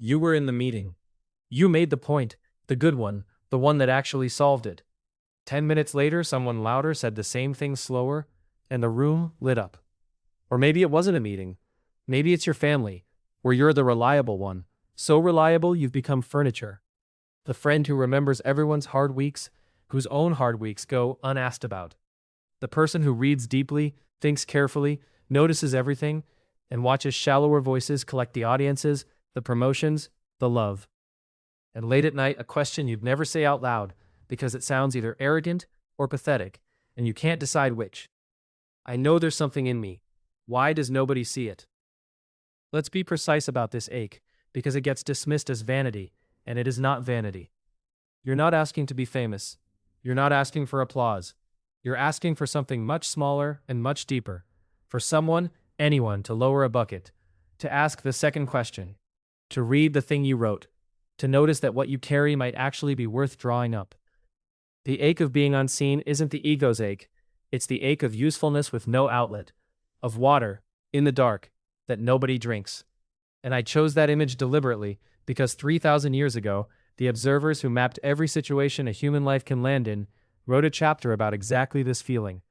You were in the meeting. You made the point, the good one, the one that actually solved it. 10 minutes later, someone louder said the same thing slower, and the room lit up. Or maybe it wasn't a meeting. Maybe it's your family, where you're the reliable one. So reliable you've become furniture. The friend who remembers everyone's hard weeks, whose own hard weeks go unasked about. The person who reads deeply, thinks carefully, notices everything, and watches shallower voices collect the audiences, the promotions, the love. And late at night, a question you'd never say out loud because it sounds either arrogant or pathetic, and you can't decide which. I know there's something in me. Why does nobody see it? Let's be precise about this ache, because it gets dismissed as vanity, and it is not vanity. You're not asking to be famous. You're not asking for applause. You're asking for something much smaller and much deeper. For someone, anyone, to lower a bucket. To ask the second question. To read the thing you wrote. To notice that what you carry might actually be worth drawing up. The ache of being unseen isn't the ego's ache. It's the ache of usefulness with no outlet. Of water, in the dark, that nobody drinks. And I chose that image deliberately because 3,000 years ago, the observers who mapped every situation a human life can land in wrote a chapter about exactly this feeling.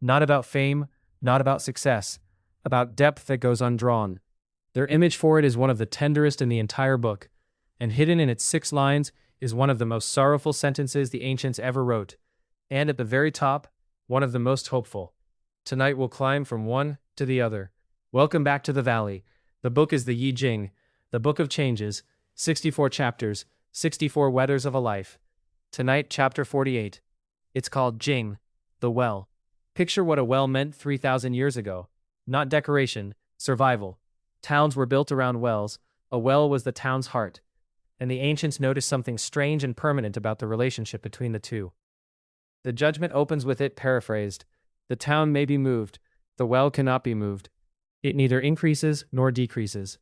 Not about fame, not about success, about depth that goes undrawn. Their image for it is one of the tenderest in the entire book, and hidden in its 6 lines is one of the most sorrowful sentences the ancients ever wrote, and at the very top, one of the most hopeful. Tonight we'll climb from one to the other. Welcome back to the valley. The book is the I Ching, the book of changes, 64 chapters, 64 weathers of a life. Tonight, chapter 48. It's called Jing, the well. Picture what a well meant 3,000 years ago. Not decoration, survival. Towns were built around wells. A well was the town's heart. And the ancients noticed something strange and permanent about the relationship between the two. The judgment opens with it paraphrased. The town may be moved. The well cannot be moved. It neither increases nor decreases.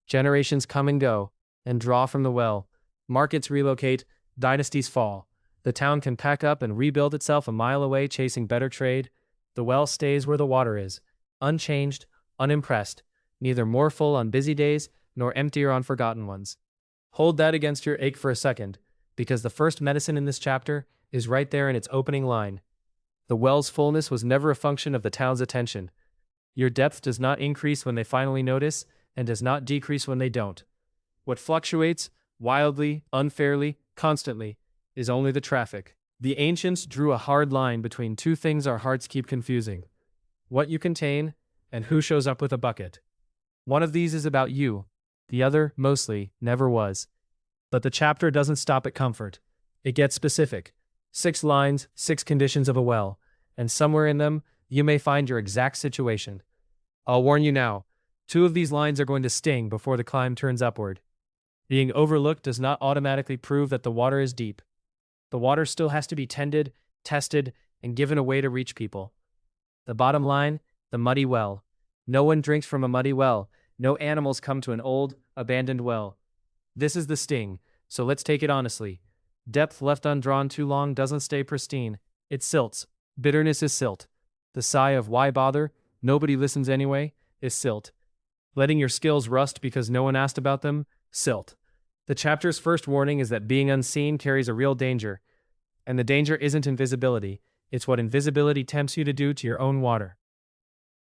Generations come and go, and draw from the well. Markets relocate, dynasties fall. The town can pack up and rebuild itself a mile away chasing better trade. The well stays where the water is, unchanged, unimpressed, neither more full on busy days nor emptier on forgotten ones. Hold that against your ache for a second, because the first medicine in this chapter is right there in its opening line. The well's fullness was never a function of the town's attention. Your depth does not increase when they finally notice, and does not decrease when they don't. What fluctuates, wildly, unfairly, constantly, is only the traffic. The ancients drew a hard line between two things our hearts keep confusing. What you contain, and who shows up with a bucket. One of these is about you. The other, mostly, never was. But the chapter doesn't stop at comfort. It gets specific. 6 lines, 6 conditions of a well, and somewhere in them, you may find your exact situation. I'll warn you now, 2 of these lines are going to sting before the climb turns upward. Being overlooked does not automatically prove that the water is deep. The water still has to be tended, tested, and given a way to reach people. The bottom line, the muddy well. No one drinks from a muddy well. No animals come to an old, abandoned well. This is the sting, so let's take it honestly. Depth left undrawn too long doesn't stay pristine. It silts. Bitterness is silt. The sigh of why bother, nobody listens anyway, is silt. Letting your skills rust because no one asked about them, silt. The chapter's first warning is that being unseen carries a real danger. And the danger isn't invisibility, it's what invisibility tempts you to do to your own water.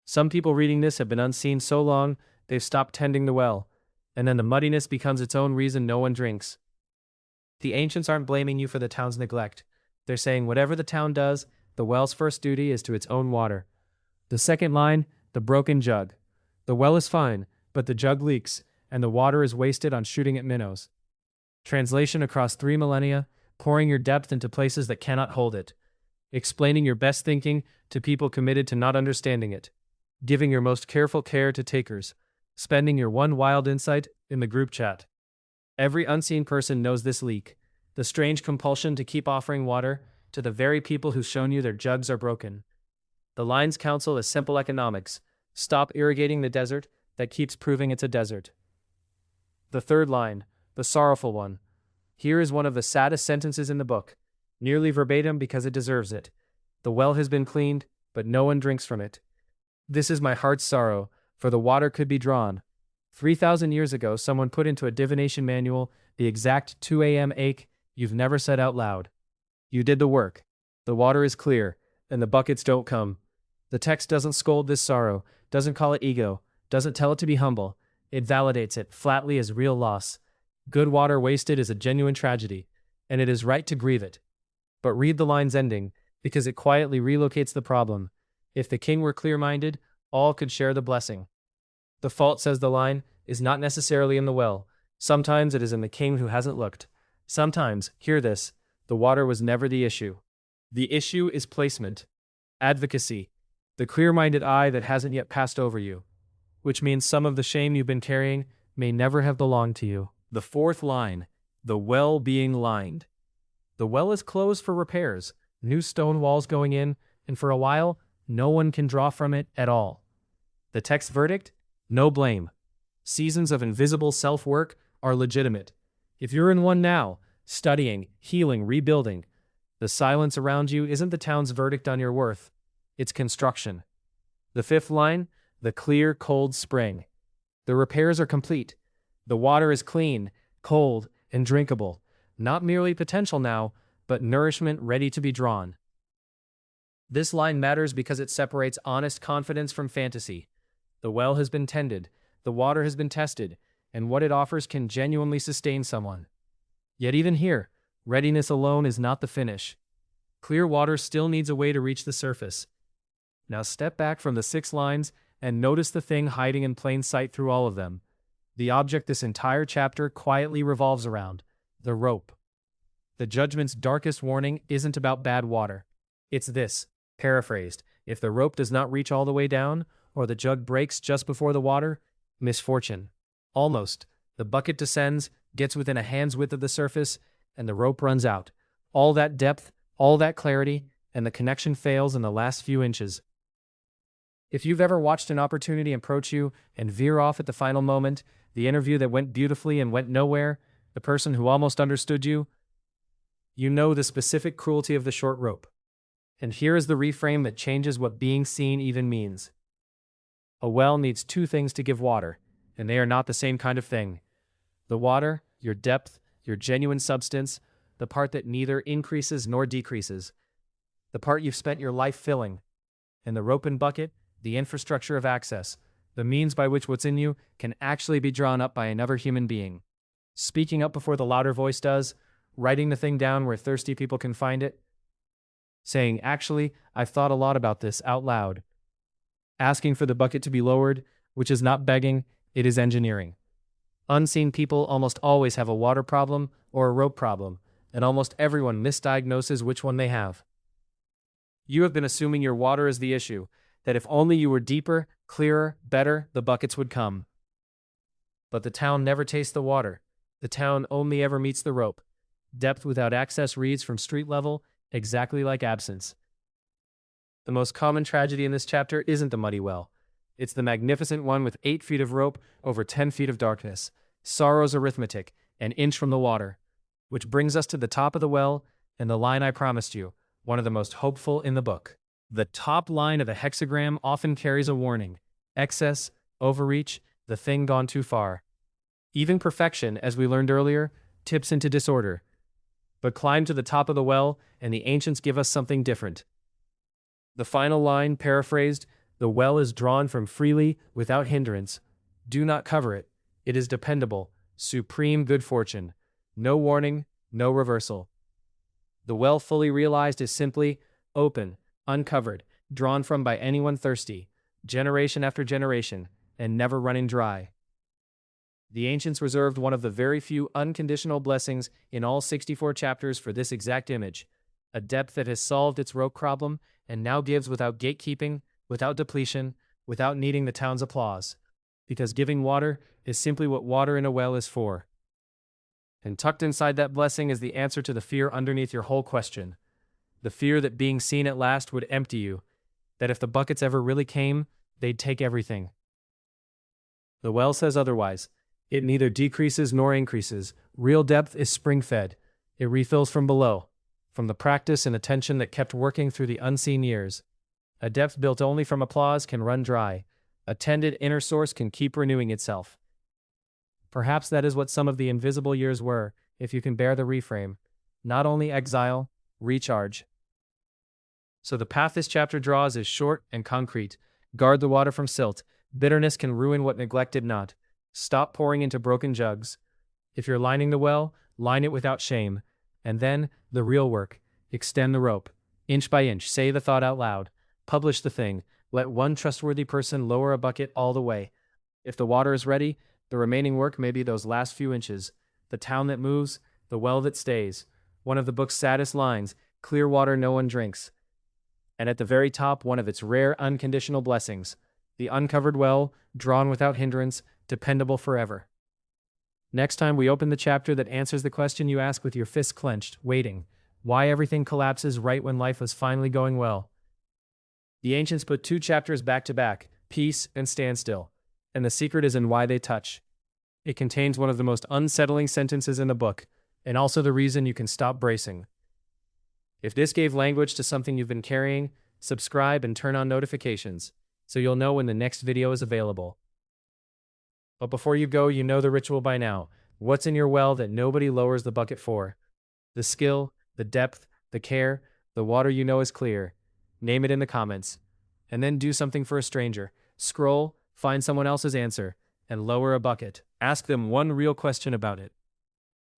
Some people reading this have been unseen so long, they've stopped tending the well, and then the muddiness becomes its own reason no one drinks. The ancients aren't blaming you for the town's neglect. They're saying whatever the town does, the well's first duty is to its own water. The second line, the broken jug. The well is fine, but the jug leaks, and the water is wasted on shooting at minnows. Translation across 3 millennia, pouring your depth into places that cannot hold it. Explaining your best thinking to people committed to not understanding it. Giving your most careful care to takers. Spending your one wild insight in the group chat. Every unseen person knows this leak. The strange compulsion to keep offering water to the very people who've shown you their jugs are broken. The line's counsel is simple economics. Stop irrigating the desert that keeps proving it's a desert. The third line, the sorrowful one. Here is one of the saddest sentences in the book, nearly verbatim because it deserves it. The well has been cleaned, but no one drinks from it. This is my heart's sorrow, for the water could be drawn. 3,000 years ago, someone put into a divination manual the exact 2 a.m. ache you've never said out loud. You did the work. The water is clear, and the buckets don't come. The text doesn't scold this sorrow, doesn't call it ego, doesn't tell it to be humble. It validates it flatly as real loss. Good water wasted is a genuine tragedy, and it is right to grieve it. But read the line's ending, because it quietly relocates the problem. If the king were clear-minded, all could share the blessing. The fault, says the line, is not necessarily in the well. Sometimes it is in the king who hasn't looked. Sometimes, hear this, the water was never the issue. The issue is placement, advocacy, the clear-minded eye that hasn't yet passed over you, which means some of the shame you've been carrying may never have belonged to you. The fourth line, the well being lined. The well is closed for repairs, new stone walls going in, and for a while, no one can draw from it at all. The text verdict? No blame. Seasons of invisible self-work are legitimate. If you're in one now, studying, healing, rebuilding, the silence around you isn't the town's verdict on your worth. It's construction. The fifth line, the clear, cold spring. The repairs are complete. The water is clean, cold, and drinkable. Not merely potential now, but nourishment ready to be drawn. This line matters because it separates honest confidence from fantasy. The well has been tended, the water has been tested, and what it offers can genuinely sustain someone. Yet even here, readiness alone is not the finish. Clear water still needs a way to reach the surface. Now step back from the 6 lines and notice the thing hiding in plain sight through all of them. The object this entire chapter quietly revolves around, the rope. The judgment's darkest warning isn't about bad water. It's this, paraphrased, if the rope does not reach all the way down, or the jug breaks just before the water, misfortune. Almost. The bucket descends, gets within a hand's width of the surface, and the rope runs out. All that depth, all that clarity, and the connection fails in the last few inches. If you've ever watched an opportunity approach you and veer off at the final moment, the interview that went beautifully and went nowhere, the person who almost understood you, you know the specific cruelty of the short rope. And here is the reframe that changes what being seen even means. A well needs 2 things to give water, and they are not the same kind of thing. The water, your depth, your genuine substance, the part that neither increases nor decreases. The part you've spent your life filling. And the rope and bucket, the infrastructure of access, the means by which what's in you can actually be drawn up by another human being. Speaking up before the louder voice does, writing the thing down where thirsty people can find it, saying, actually, I've thought a lot about this out loud. Asking for the bucket to be lowered, which is not begging, it is engineering. Unseen people almost always have a water problem or a rope problem, and almost everyone misdiagnoses which one they have. You have been assuming your water is the issue, that if only you were deeper, clearer, better, the buckets would come. But the town never tastes the water. The town only ever meets the rope. Depth without access reads from street level, exactly like absence. The most common tragedy in this chapter isn't the muddy well. It's the magnificent one with 8 feet of rope over 10 feet of darkness. Sorrow's arithmetic, an inch from the water. Which brings us to the top of the well, and the line I promised you, one of the most hopeful in the book. The top line of a hexagram often carries a warning. Excess, overreach, the thing gone too far. Even perfection, as we learned earlier, tips into disorder. But climb to the top of the well, and the ancients give us something different. The final line, paraphrased, the well is drawn from freely, without hindrance. Do not cover it. It is dependable, supreme good fortune. No warning, no reversal. The well fully realized is simply open, uncovered, drawn from by anyone thirsty, generation after generation, and never running dry. The ancients reserved one of the very few unconditional blessings in all 64 chapters for this exact image, a depth that has solved its rope problem and now gives without gatekeeping, without depletion, without needing the town's applause, because giving water is simply what water in a well is for. And tucked inside that blessing is the answer to the fear underneath your whole question. The fear that being seen at last would empty you, that if the buckets ever really came, they'd take everything. The well says otherwise. It neither decreases nor increases. Real depth is spring-fed. It refills from below, from the practice and attention that kept working through the unseen years. A depth built only from applause can run dry. A tended inner source can keep renewing itself. Perhaps that is what some of the invisible years were, if you can bear the reframe. Not only exile, recharge. So the path this chapter draws is short and concrete. Guard the water from silt. Bitterness can ruin what neglect did not. Stop pouring into broken jugs. If you're lining the well, line it without shame. And then, the real work. Extend the rope. Inch by inch, say the thought out loud. Publish the thing. Let one trustworthy person lower a bucket all the way. If the water is ready, the remaining work may be those last few inches. The town that moves, the well that stays. One of the book's saddest lines, clear water no one drinks. And at the very top, one of its rare unconditional blessings. The uncovered well, drawn without hindrance, dependable forever. Next time we open the chapter that answers the question you ask with your fists clenched, waiting. Why everything collapses right when life was finally going well. The ancients put two chapters back to back, peace and standstill. And the secret is in why they touch. It contains one of the most unsettling sentences in the book, and also the reason you can stop bracing. If this gave language to something you've been carrying, subscribe and turn on notifications, so you'll know when the next video is available. But before you go, you know the ritual by now. What's in your well that nobody lowers the bucket for? The skill, the depth, the care, the water you know is clear. Name it in the comments. And then do something for a stranger. Scroll, find someone else's answer, and lower a bucket. Ask them one real question about it.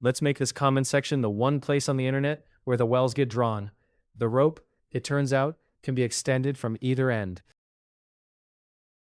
Let's make this comment section the one place on the internet where the wells get drawn. The rope, it turns out, can be extended from either end.